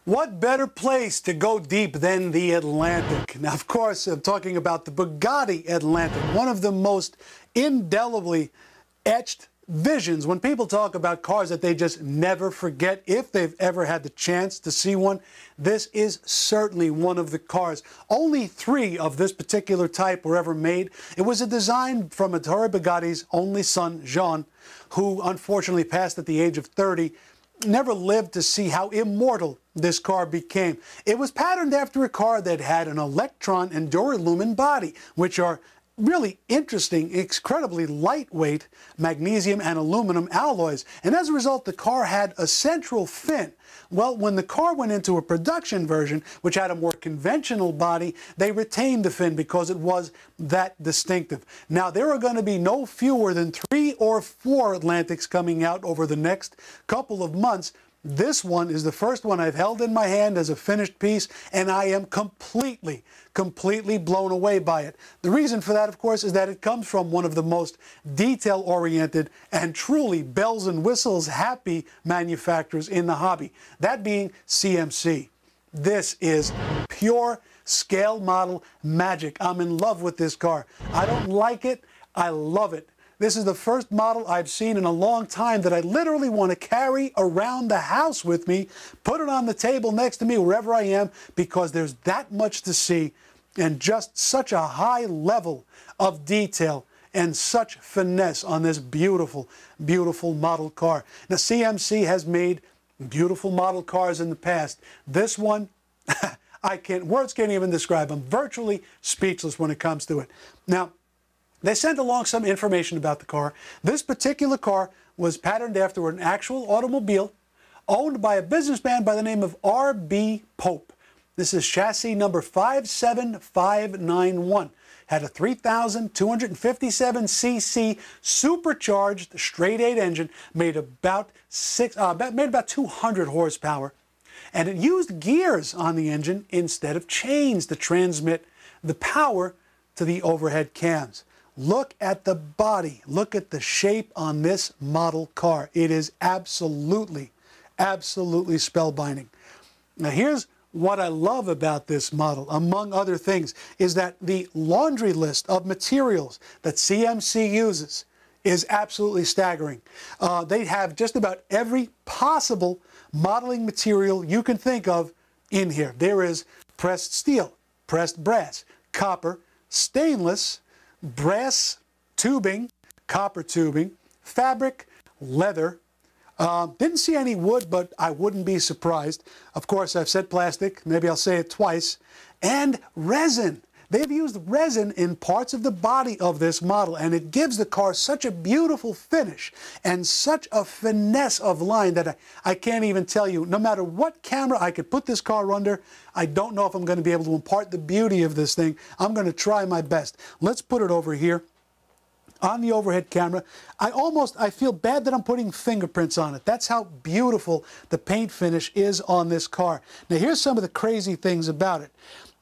What better place to go deep than the Atlantic? Now, of course, I'm talking about the Bugatti Atlantic, one of the most indelibly etched visions. When people talk about cars that they just never forget, if they've ever had the chance to see one, this is certainly one of the cars. Only 3 of this particular type were ever made. It was a design from Ettore Bugatti's only son, Jean, who unfortunately passed at the age of 30. Never lived to see how immortal this car became. It was patterned after a car that had an Electron and Duralumin body, which are really interesting, incredibly lightweight magnesium and aluminum alloys. And as a result, the car had a central fin. Well, when the car went into a production version, which had a more conventional body, they retained the fin because it was that distinctive. Now, there are going to be no fewer than 3 or 4 Atlantics coming out over the next couple of months. This one is the first one I've held in my hand as a finished piece, and I am completely blown away by it. The reason for that, of course, is that it comes from one of the most detail-oriented and truly bells and whistles happy manufacturers in the hobby, that being CMC. This is pure scale model magic. I'm in love with this car. I don't like it, I love it. This is the first model I've seen in a long time that I literally want to carry around the house with me, put it on the table next to me wherever I am, because there's that much to see and just such a high level of detail and such finesse on this beautiful, beautiful model car. Now, CMC has made beautiful model cars in the past. This one, words can't even describe. I'm virtually speechless when it comes to it. Now, they sent along some information about the car. This particular car was patterned after an actual automobile owned by a businessman by the name of R.B. Pope. This is chassis number 57591. Had a 3,257cc supercharged straight 8 engine, made about 200 horsepower, and it used gears on the engine instead of chains to transmit the power to the overhead cams. Look at the body. Look at the shape on this model car. It is absolutely, absolutely spellbinding. Now, here's what I love about this model, among other things, is that the laundry list of materials that CMC uses is absolutely staggering. They have just about every possible modeling material you can think of in here. There is pressed steel, pressed brass, copper, stainless, brass tubing, copper tubing, fabric, leather. Didn't see any wood, but I wouldn't be surprised. Of course, I've said plastic, maybe I'll say it twice. And resin. They've used resin in parts of the body of this model, and it gives the car such a beautiful finish and such a finesse of line that I can't even tell you. No matter what camera I could put this car under, I don't know if I'm going to be able to impart the beauty of this thing. I'm going to try my best. Let's put it over here on the overhead camera. I feel bad that I'm putting fingerprints on it. That's how beautiful the paint finish is on this car. Now, here's some of the crazy things about it.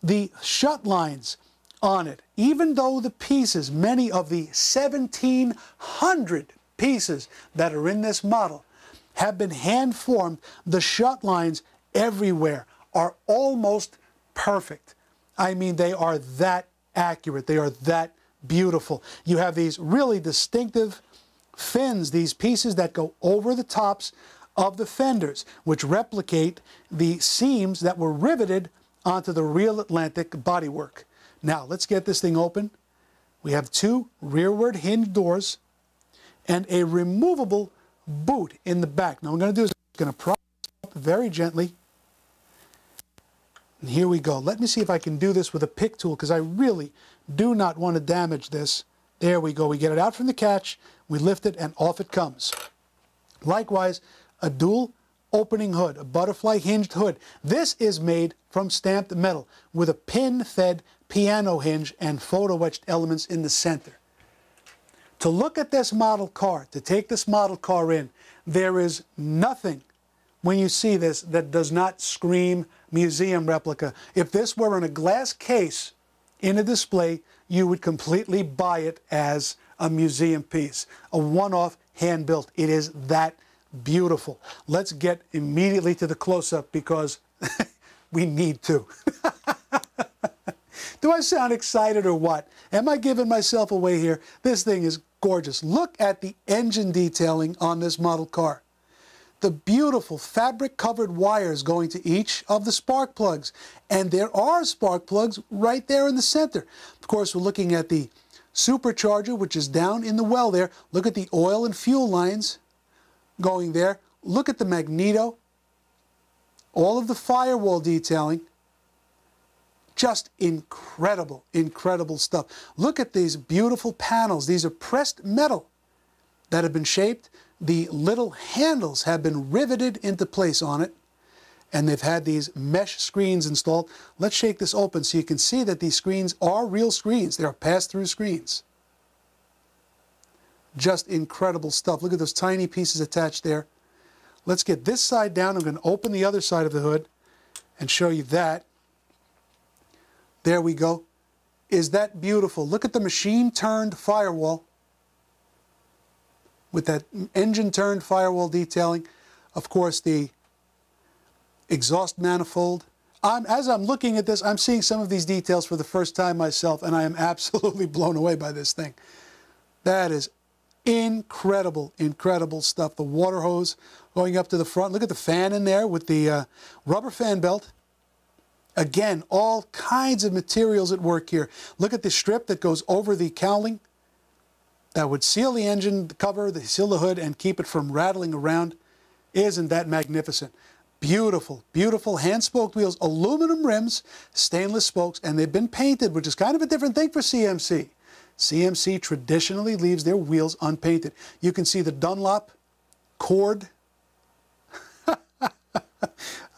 The shut lines on it, even though the pieces, many of the 1,700 pieces that are in this model have been hand formed, the shut lines everywhere are almost perfect. I mean, they are that accurate. They are that beautiful. You have these really distinctive fins, these pieces that go over the tops of the fenders, which replicate the seams that were riveted onto the real Atlantic bodywork. Now, let's get this thing open. We have 2 rearward hinge doors and a removable boot in the back. Now, what I'm going to do is I'm going to prop it up very gently. And here we go. Let me see if I can do this with a pick tool, because I really do not want to damage this. There we go. We get it out from the catch, we lift it, and off it comes. Likewise, a dual opening hood, a butterfly hinged hood. This is made from stamped metal with a pin-fed piano hinge and photo-etched elements in the center. To look at this model car, to take this model car in, there is nothing when you see this that does not scream museum replica. If this were in a glass case in a display, you would completely buy it as a museum piece, a one-off hand-built. It is that beautiful. Let's get immediately to the close-up, because We need to. Do I sound excited or what? Am I giving myself away here? This thing is gorgeous. Look at the engine detailing on this model car. The beautiful fabric-covered wires going to each of the spark plugs. And there are spark plugs right there in the center. Of course, we're looking at the supercharger, which is down in the well there. Look at the oil and fuel lines going there. Look at the magneto. All of the firewall detailing. Just incredible, incredible stuff. Look at these beautiful panels. These are pressed metal that have been shaped. The little handles have been riveted into place on it, and they've had these mesh screens installed. Let's shake this open so you can see that these screens are real screens. They are pass-through screens. Just incredible stuff. Look at those tiny pieces attached there. Let's get this side down. I'm going to open the other side of the hood and show you that. There we go. Is that beautiful? Look at the machine-turned firewall with that engine-turned firewall detailing. Of course, the exhaust manifold. As I'm looking at this, I'm seeing some of these details for the first time myself, and I am absolutely blown away by this thing. That is incredible, incredible stuff. The water hose going up to the front. Look at the fan in there with the rubber fan belt. Again, all kinds of materials at work here. Look at the strip that goes over the cowling that would seal the engine cover, seal the hood, and keep it from rattling around. Isn't that magnificent? Beautiful, beautiful hand-spoked wheels, aluminum rims, stainless spokes, and they've been painted, which is kind of a different thing for CMC. CMC traditionally leaves their wheels unpainted. You can see the Dunlop cord.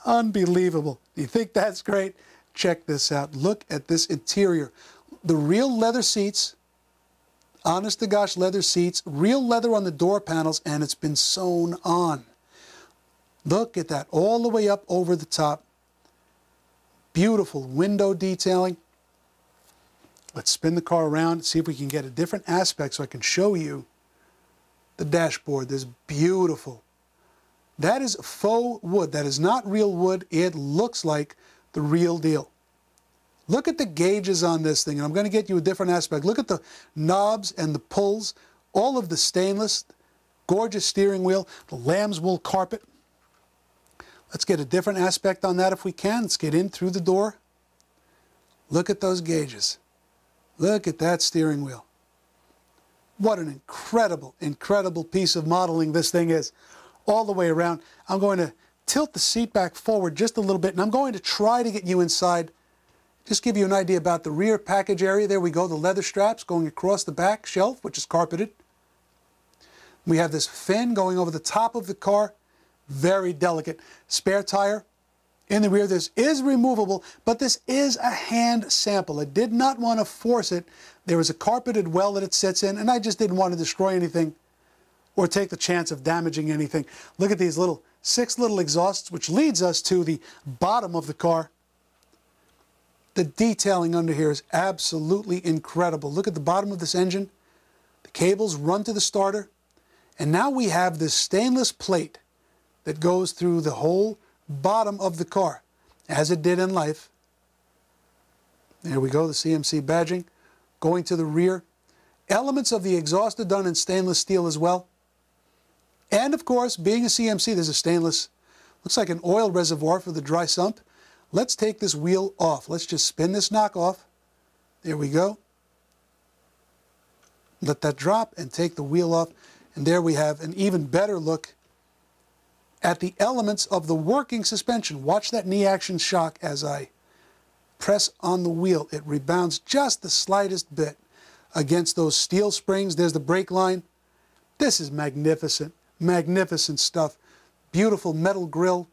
Unbelievable. You think that's great? Check this out. Look at this interior. The real leather seats, honest to gosh leather seats, real leather on the door panels, and it's been sewn on. Look at that, all the way up over the top. Beautiful window detailing. Let's spin the car around, see if we can get a different aspect so I can show you the dashboard. This beautiful. That is faux wood. That is not real wood. It looks like the real deal. Look at the gauges on this thing, and I'm going to get you a different aspect. Look at the knobs and the pulls, all of the stainless, gorgeous steering wheel, the lamb's wool carpet. Let's get a different aspect on that if we can. Let's get in through the door. Look at those gauges. Look at that steering wheel. What an incredible, incredible piece of modeling this thing is. All the way around. I'm going to tilt the seat back forward just a little bit, and I'm going to try to get you inside. Just give you an idea about the rear package area. There we go, the leather straps going across the back shelf, which is carpeted. We have this fin going over the top of the car. Very delicate. Spare tire in the rear. This is removable, but this is a hand sample. I did not want to force it. There is a carpeted well that it sits in, and I just didn't want to destroy anything or take the chance of damaging anything. Look at these six little exhausts, which leads us to the bottom of the car. The detailing under here is absolutely incredible. Look at the bottom of this engine. The cables run to the starter. And now we have this stainless plate that goes through the whole bottom of the car, as it did in life. There we go, the CMC badging. Going to the rear. Elements of the exhaust are done in stainless steel as well. And of course, being a CMC, there's a stainless, looks like an oil reservoir for the dry sump. Let's take this wheel off. Let's just spin this knock off. There we go. Let that drop and take the wheel off. And there we have an even better look at the elements of the working suspension. Watch that knee action shock as I press on the wheel. It rebounds just the slightest bit against those steel springs. There's the brake line. This is magnificent. Magnificent stuff. Beautiful metal grille.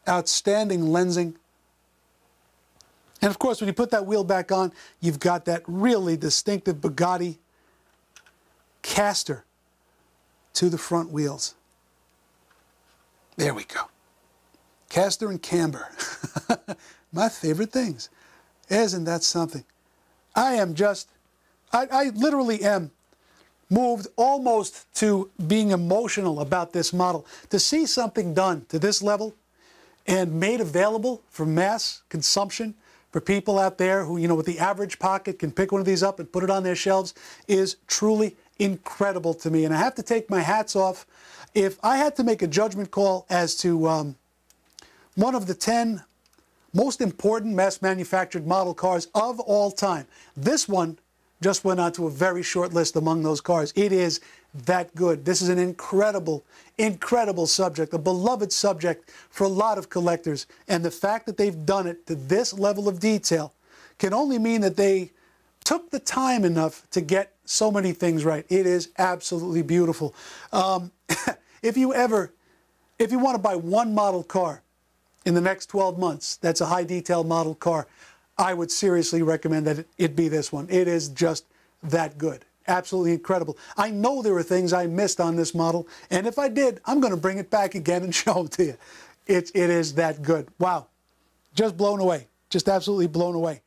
Outstanding lensing. And of course, when you put that wheel back on, you've got that really distinctive Bugatti caster to the front wheels. There we go. Caster and camber. My favorite things. Isn't that something? I literally am moved almost to being emotional about this model. To see something done to this level and made available for mass consumption for people out there who, you know, with the average pocket can pick one of these up and put it on their shelves is truly incredible to me. And I have to take my hats off. If I had to make a judgment call as to one of the 10 most important mass-manufactured model cars of all time, this one just went onto a very short list among those cars. It is that good. This is an incredible, incredible subject, a beloved subject for a lot of collectors. And the fact that they've done it to this level of detail can only mean that they took the time enough to get so many things right. It is absolutely beautiful. If you want to buy one model car in the next 12 months, that's a high detail model car, I would seriously recommend that it be this one. It is just that good. Absolutely incredible. I know there are things I missed on this model, and if I did, I'm going to bring it back again and show them to you. It is that good. Wow. Just blown away. Just absolutely blown away.